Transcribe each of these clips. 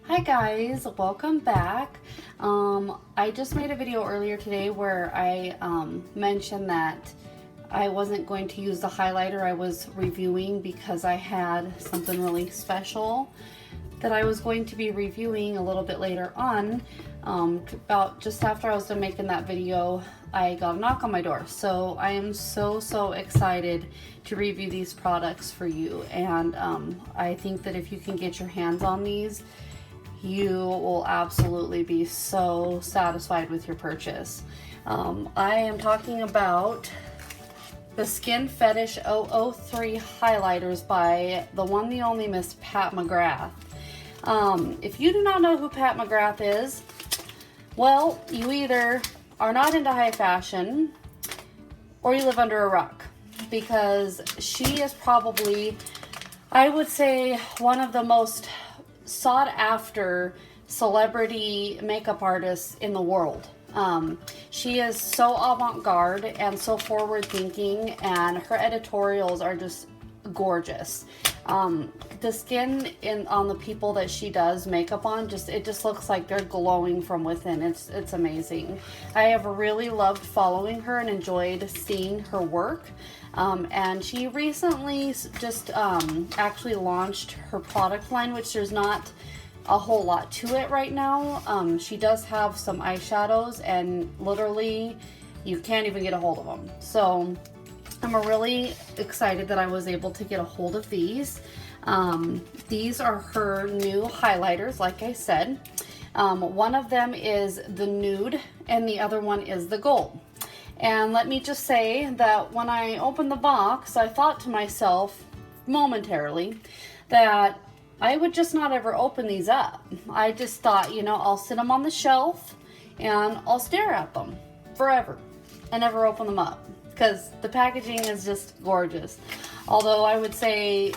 Hi guys, welcome back. I just made a video earlier today where I mentioned that I wasn't going to use the highlighter I was reviewing because I had something really special that I was going to be reviewing a little bit later on. About just after I was done making that video, I got a knock on my door. So I am so excited to review these products for you. And I think that if you can get your hands on these, you will absolutely be so satisfied with your purchase. I am talking about the Skin Fetish 003 highlighters by the one, the only Miss Pat McGrath. If you do not know who Pat McGrath is, well, you either are not into high fashion or you live under a rock, because she is probably, I would say, one of the most sought after celebrity makeup artists in the world. She is so avant-garde and so forward-thinking, and her editorials are just gorgeous. The skin on the people that she does makeup on, it just looks like they're glowing from within. It's amazing. I have really loved following her and enjoyed seeing her work. And she recently just actually launched her product line, which there's not a whole lot to it right now. She does have some eyeshadows, and literally you can't even get a hold of them. So I'm really excited that I was able to get a hold of these. These are her new highlighters, like I said. One of them is the nude and the other one is the gold. And let me just say that when I opened the box, I thought to myself momentarily that I would just not ever open these up. I just thought, you know, I'll sit them on the shelf and I'll stare at them forever and never open them up, because the packaging is just gorgeous. Although I would say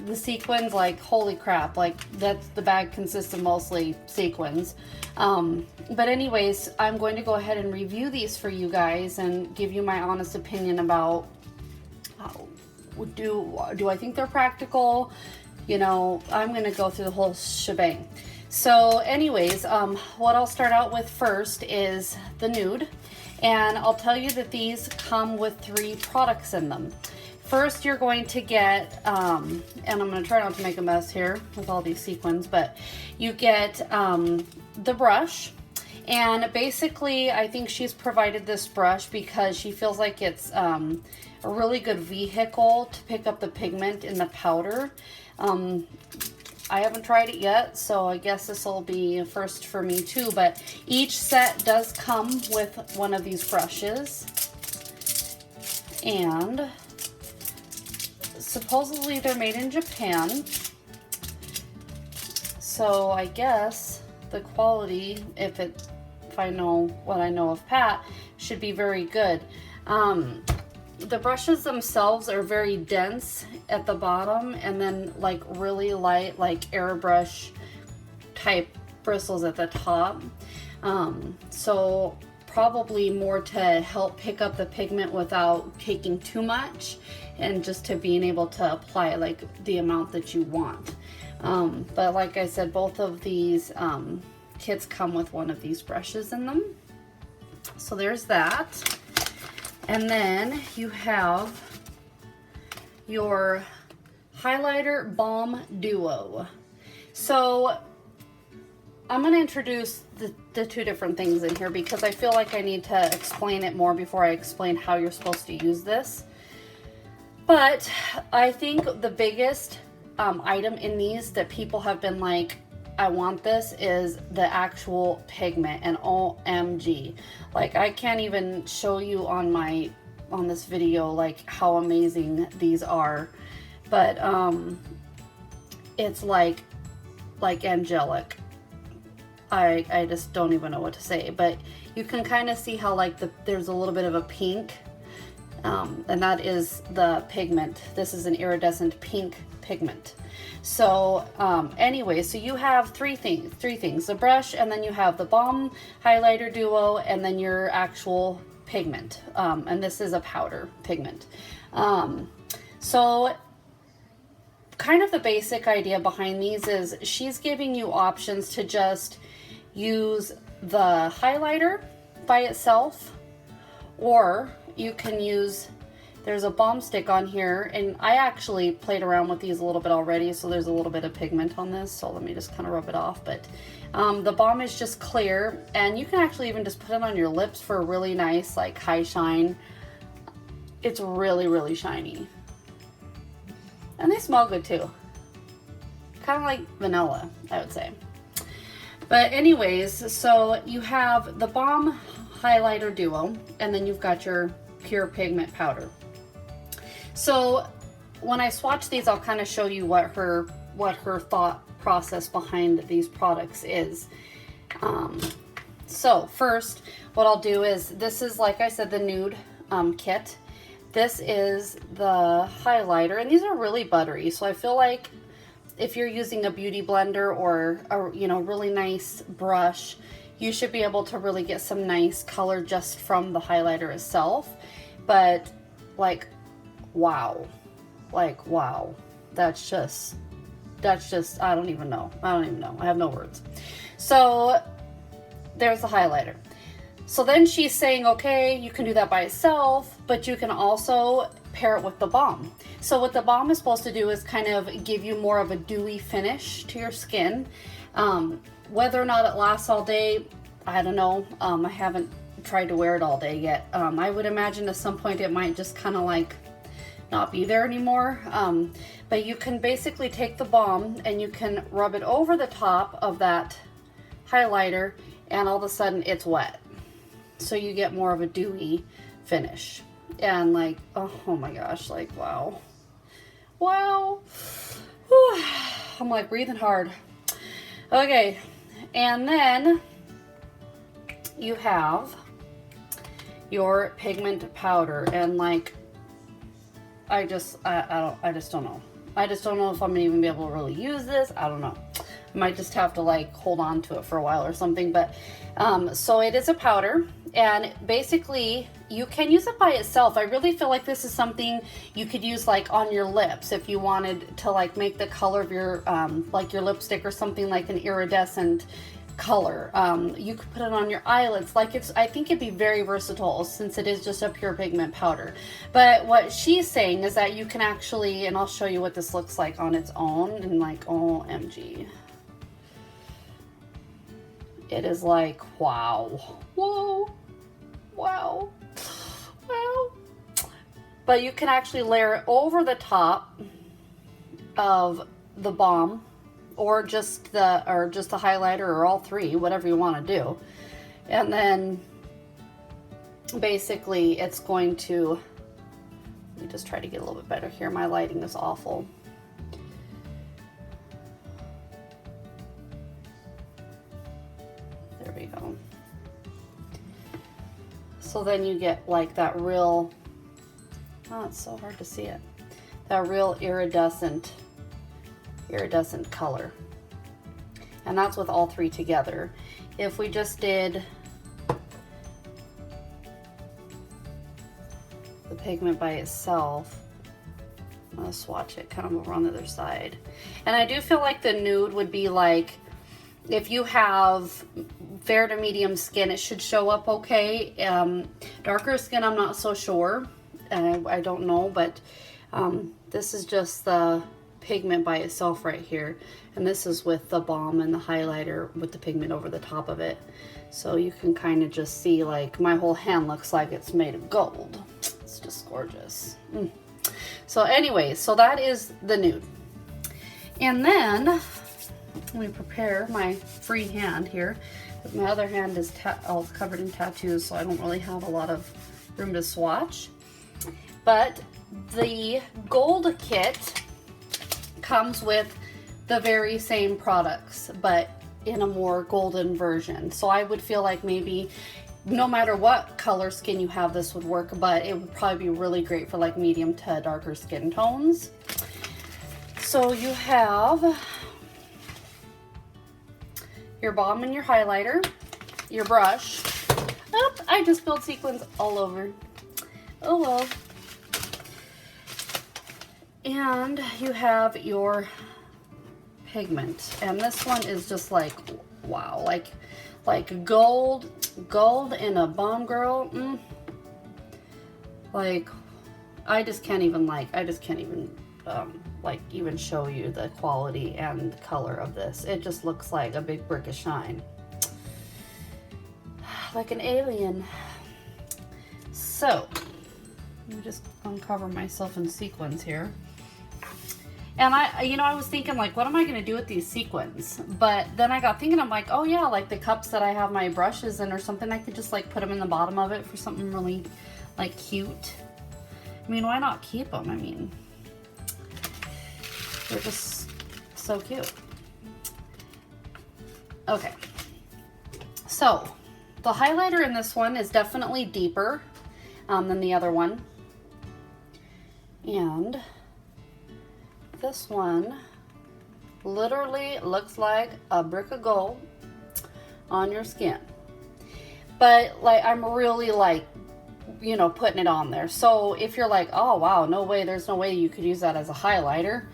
the sequins, like, holy crap, like the bag consists of mostly sequins. But anyways, I'm going to go ahead and review these for you guys and give you my honest opinion about do I think they're practical. You know, I'm going to go through the whole shebang. So anyways, what I'll start out with first is the nude. And I'll tell you that these come with 3 products in them. First, you're going to get, and I'm going to try not to make a mess here with all these sequins, but you get the brush. And basically, I think she's provided this brush because she feels like it's a really good vehicle to pick up the pigment in the powder. I haven't tried it yet, so I guess this will be a first for me too, but each set does come with one of these brushes. And supposedly they're made in Japan, so I guess the quality, if I know what I know of Pat, should be very good. The brushes themselves are very dense at the bottom, and then like really light, like airbrush type bristles at the top. So probably more to help pick up the pigment without taking too much, and just to being able to apply like the amount that you want. But like I said, both of these kits come with one of these brushes in them. So there's that. And then you have your highlighter balm duo. So I'm going to introduce the 2 different things in here because I feel like I need to explain it more before I explain how you're supposed to use this. But I think the biggest item in these that people have been like, I want this, is the actual pigment. And OMG, like I can't even show you on this video like how amazing these are, but it's like angelic. I just don't even know what to say, but you can kind of see how like there's a little bit of a pink, and that is the pigment. This is an iridescent pink pigment. So anyway, so you have three things, the brush, and then you have the balm highlighter duo, and then your actual pigment, and this is a powder pigment. So kind of the basic idea behind these is she's giving you options to just use the highlighter by itself, or you can use, there's a balm stick on here, and I actually played around with these a little bit already, so there's a little bit of pigment on this, so let me just kind of rub it off. But the balm is just clear, and you can actually even just put it on your lips for a really nice like high shine. It's really, really shiny. And they smell good too. Kind of like vanilla, I would say. But anyways, so you have the Balm Highlighter Duo, and then you've got your Pure Pigment Powder. So when I swatch these, I'll kind of show you what her thought process behind these products is. So first, what I'll do is, this is, like I said, the nude kit. This is the highlighter, and these are really buttery, so I feel like if you're using a beauty blender or a, you know, really nice brush, you should be able to really get some nice color just from the highlighter itself. But like, wow, that's just, I don't even know. I have no words. So there's the highlighter. So then she's saying, okay, you can do that by itself, but you can also pair it with the balm. So what the balm is supposed to do is kind of give you more of a dewy finish to your skin. Whether or not it lasts all day, I don't know. I haven't tried to wear it all day yet. I would imagine at some point it might just kind of like not be there anymore. But you can basically take the balm and you can rub it over the top of that highlighter, and all of a sudden it's wet. So you get more of a dewy finish. And like, oh my gosh, like, wow. Whew. I'm like breathing hard. Okay, and then you have your pigment powder, and like, I just don't know. I just don't know if I'm gonna even be able to really use this. I don't know. I might just have to like hold on to it for a while or something. But so it is a powder, and basically you can use it by itself. I really feel like this is something you could use like on your lips if you wanted to like make the color of your like your lipstick or something like an iridescent color. You could put it on your eyelids. Like, it's, I think it'd be very versatile since it is just a pure pigment powder. But what she's saying is that you can actually, and I'll show you what this looks like on its own, and like, OMG. It is like, wow. Whoa. Wow. Wow. But you can actually layer it over the top of the balm, or just the highlighter, or all three, whatever you want to do. And then basically it's going to, let me just try to get a little bit better here. My lighting is awful. There we go. So then you get like that real, oh, it's so hard to see it, that real iridescent color. And that's with all three together. If we just did the pigment by itself, I'm gonna swatch it kind of over on the other side. And I do feel like the nude would be like, if you have fair to medium skin, it should show up okay. Darker skin, I'm not so sure. I don't know, but this is just the pigment by itself right here, and this is with the balm and the highlighter with the pigment over the top of it. So you can kind of just see, like, my whole hand looks like it's made of gold. It's just gorgeous. So anyways, so that is the nude. And then let me prepare my free hand here. My other hand is all covered in tattoos, so I don't really have a lot of room to swatch. But the gold kit comes with the very same products, but in a more golden version. So I would feel like maybe no matter what color skin you have, this would work, but it would probably be really great for like medium to darker skin tones. So you have your balm and your highlighter, your brush. Oops, I just spilled sequins all over. Oh well. And you have your pigment, and this one is just like, wow, like gold in a bomb, girl. Like, I just can't even like even show you the quality and color of this. It just looks like a big brick of shine, like an alien. So let me just uncover myself in sequins here. And I was thinking, like, what am I going to do with these sequins? But then I got thinking, I'm like, oh yeah, like the cups that I have my brushes in or something, I could just like put them in the bottom of it for something really like cute. I mean, why not keep them? I mean, they're just so cute. Okay. So the highlighter in this one is definitely deeper than the other one. And this one literally looks like a brick of gold on your skin. But like, I'm really like, you know, putting it on there. So if you're like, oh wow, no way, there's no way you could use that as a highlighter,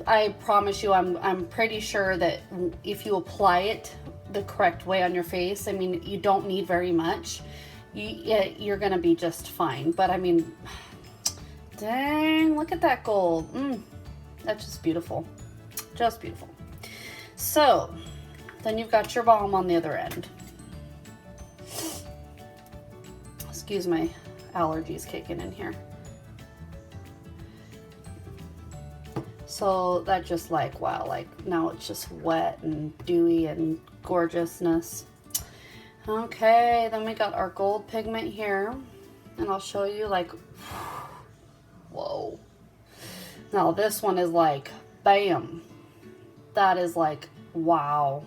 I promise you, I'm pretty sure that if you apply it the correct way on your face, I mean, you don't need very much. You're gonna be just fine. But I mean, dang, look at that gold. That's just beautiful. Just beautiful. So then you've got your balm on the other end. Excuse my allergies kicking in here. So that just like, wow, like now it's just wet and dewy and gorgeousness. Okay, then we got our gold pigment here, and I'll show you like, whoa. Now this one is like, bam. That is like, wow.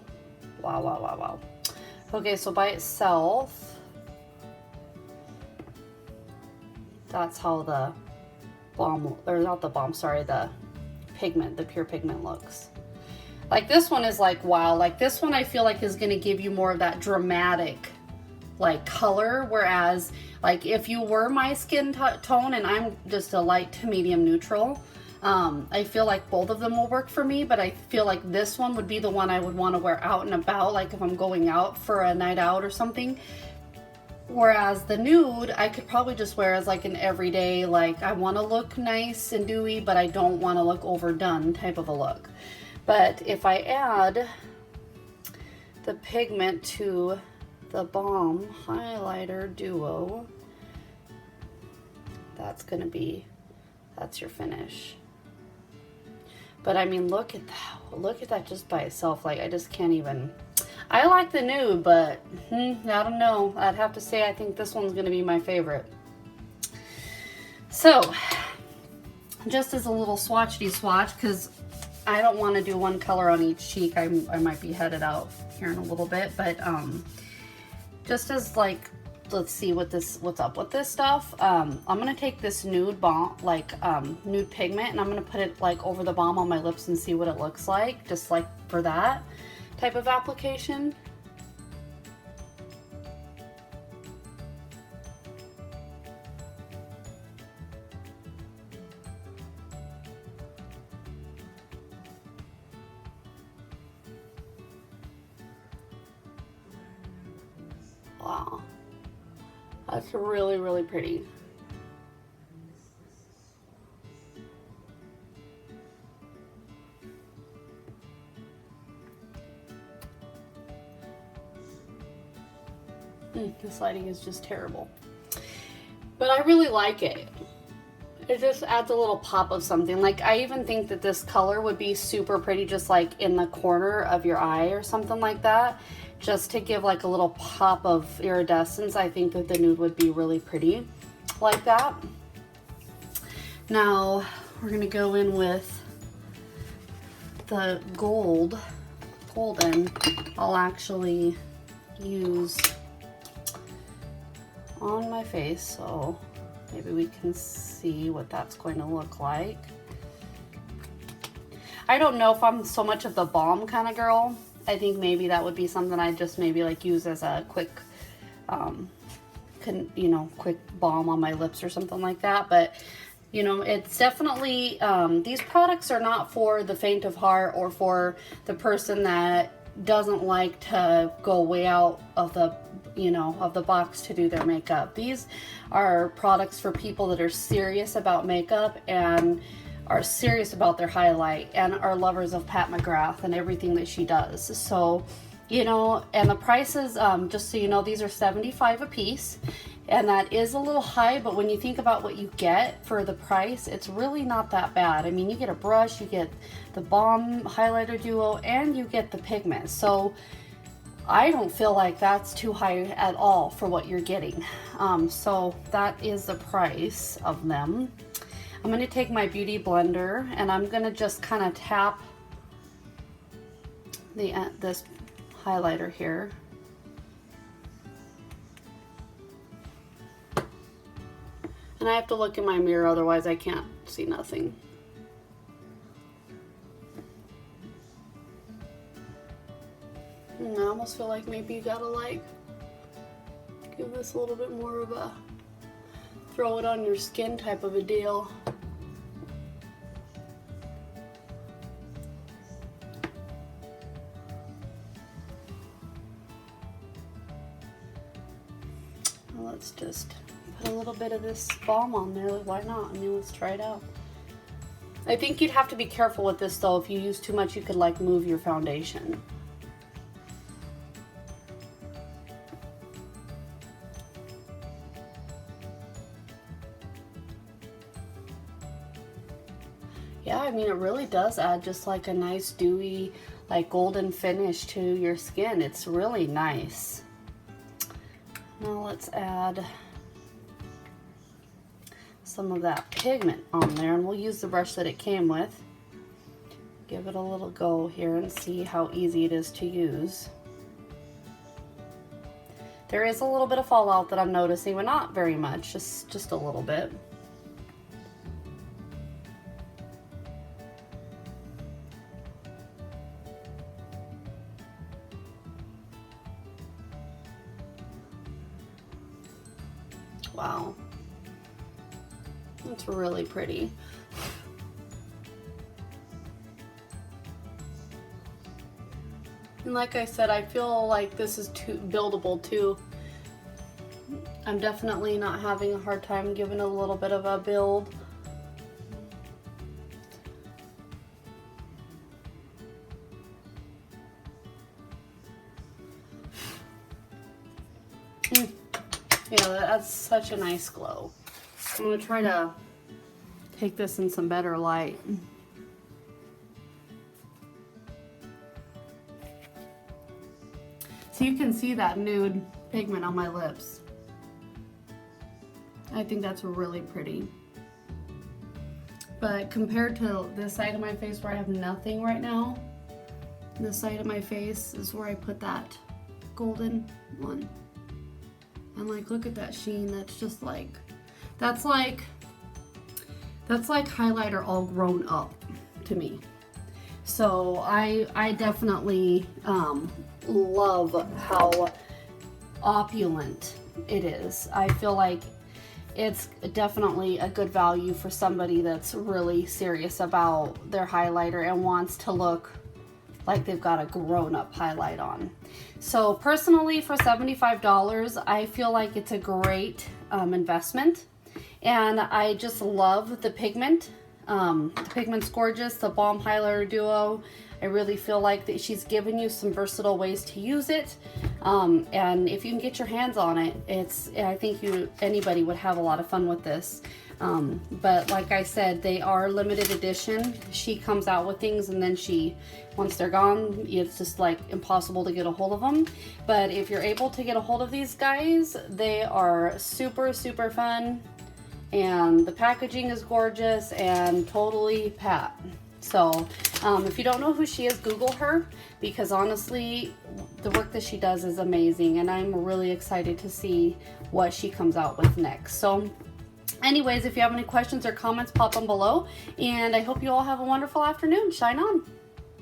Wow, wow, wow, wow. Okay, so by itself, that's how the balm, or not the balm, sorry, the pigment, the pure pigment looks. Like this one is like, wow, like this one I feel like is gonna give you more of that dramatic like color, whereas like if you were my skin tone and I'm just a light to medium neutral, I feel like both of them will work for me, but I feel like this one would be the one I would want to wear out and about, like if I'm going out for a night out or something. Whereas the nude, I could probably just wear as like an everyday, like I want to look nice and dewy, but I don't want to look overdone type of a look. But if I add the pigment to the balm highlighter duo, that's your finish. But I mean, look at that just by itself. Like, I just can't even, I like the nude, but I don't know. I'd have to say I think this one's gonna be my favorite. So, just as a little swatchity swatch, because I don't want to do one color on each cheek. I might be headed out here in a little bit, but just as like, let's see what's up with this stuff. I'm gonna take this nude balm, like nude pigment, and I'm gonna put it like over the balm on my lips and see what it looks like, just like for that type of application. Wow. That's really, really pretty. This lighting is just terrible. But I really like it. It just adds a little pop of something. Like, I even think that this color would be super pretty just like in the corner of your eye or something like that. Just to give like a little pop of iridescence. I think that the nude would be really pretty like that. Now we're gonna go in with the golden. I'll actually use on my face, so maybe we can see what that's going to look like. I don't know if I'm so much of the balm kind of girl. I think maybe that would be something I'd just maybe like use as a quick, quick balm on my lips or something like that. But You know, it's definitely, these products are not for the faint of heart or for the person that doesn't like to go way out of the, you know, of the box to do their makeup. These are products for people that are serious about makeup and are serious about their highlight and are lovers of Pat McGrath and everything that she does. So, you know, and the prices, just so you know, these are $75 a piece. And that is a little high, but when you think about what you get for the price, it's really not that bad. I mean, you get a brush, you get the Balm Highlighter Duo, and you get the pigment. So I don't feel like that's too high at all for what you're getting. So that is the price of them. I'm going to take my Beauty Blender and I'm going to just kind of tap this highlighter here. And I have to look in my mirror, otherwise I can't see nothing. And I almost feel like maybe you gotta like give this a little bit more of a throw it on your skin type of a deal. Well, let's just put a little bit of this balm on there. Why not? I mean, let's try it out. I think you'd have to be careful with this though. If you use too much, you could like move your foundation. Yeah, I mean, it really does add just like a nice dewy, like golden finish to your skin. It's really nice. Now let's add some of that pigment on there, and we'll use the brush that it came with. Give it a little go here and see how easy it is to use. There is a little bit of fallout that I'm noticing, but not very much, just a little bit. Wow. It's really pretty. And like I said, I feel like this is too buildable too. I'm definitely not having a hard time giving it a little bit of a build. Yeah, that's such a nice glow. I'm gonna try to take this in some better light. So you can see that nude pigment on my lips. I think that's really pretty. But compared to this side of my face where I have nothing right now, this side of my face is where I put that golden one. And like, look at that sheen. That's just like, that's like highlighter all grown up to me. So I definitely love how opulent it is. I feel like it's definitely a good value for somebody that's really serious about their highlighter and wants to look like they've got a grown-up highlight on. So personally, for $75, I feel like it's a great investment. And I just love the pigment. The pigment's gorgeous. The Balm Highlighter Duo, I really feel like that she's given you some versatile ways to use it. And if you can get your hands on it, I think anybody would have a lot of fun with this. But like I said, they are limited edition. She comes out with things and then once they're gone, it's just like impossible to get a hold of them. But if you're able to get a hold of these guys, they are super, super fun. And the packaging is gorgeous and totally Pat. So if you don't know who she is, Google her, because honestly, the work that she does is amazing. And I'm really excited to see what she comes out with next. So anyways, if you have any questions or comments, pop them below. And I hope you all have a wonderful afternoon. Shine on.